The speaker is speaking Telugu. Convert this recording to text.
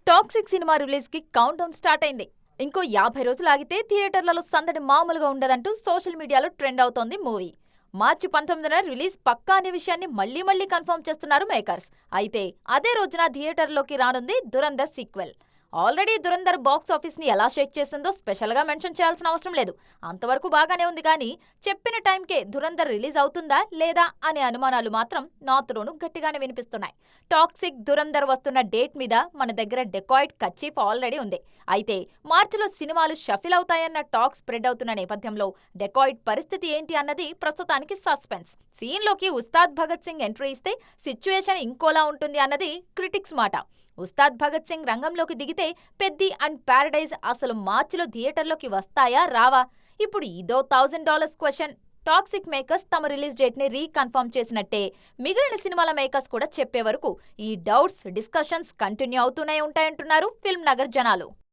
టాక్సిక్ సినిమా రిలీజ్ కి కౌంట్ డౌన్ స్టార్ట్ అయింది. ఇంకో 50 రోజులు ఆగితే థియేటర్లలో సందడి మామూలుగా ఉండదంటూ సోషల్ మీడియాలో ట్రెండ్ అవుతోంది మూవీ. మార్చి 19న రిలీజ్ పక్కా అనే విషయాన్ని మళ్లీ కన్ఫర్మ్ చేస్తున్నారు మేకర్స్. అయితే అదే రోజున థియేటర్లోకి రానుంది Dhurandhar sequel. Already Dhurandhar box office ని ఎలా షేక్ చేసిందో స్పెషల్ గా మెన్షన్ చేయాల్సిన అవసరం లేదు. అంతవరకు బాగానే ఉంది కానీ చెప్పిన టైంకే దురంధర్ రిలీజ్ అవుతుందా లేదా అనే అనుమానాలు మాత్రం నార్త్ లోను గట్టిగానే వినిపిస్తున్నాయి. టాక్సిక్ దురంధర్ వస్తున్న డేట్ మీద మన దగ్గర డెకాయిట్ కర్చీఫ్ ఆల్రెడీ ఉంది. అయితే మార్చిలో సినిమాలు షఫిల్ అవుతాయన్న టాక్ స్ప్రెడ్ అవుతున్న నేపథ్యంలో డెకాయిట్ పరిస్థితి ఏంటి అన్నది ప్రస్తుతానికి సస్పెన్స్. సీన్లోకి ఉస్తాద్ భగత్ సింగ్ ఎంట్రీ ఇస్తే సిచ్యువేషన్ ఇంకోలా ఉంటుంది అన్నది క్రిటిక్స్ మాట. ఉస్తాద్ భగత్ సింగ్ రంగంలోకి దిగితే పెద్ది అండ్ ప్యారడైజ్ అసలు మార్చిలో థియేటర్లోకి వస్తాయా రావా? ఇప్పుడు ఇదో $1000 క్వశ్చన్. టాక్సిక్ మేకర్స్ తమ రిలీజ్ డేట్ ని రీకన్ఫర్మ్ చేసినట్టే మిగిలిన సినిమాల మేకర్స్ కూడా చెప్పే వరకు ఈ డౌట్స్, డిస్కషన్స్ కంటిన్యూ అవుతూనే ఉంటాయంటున్నారు ఫిల్మ్ నగర్ జనాలు.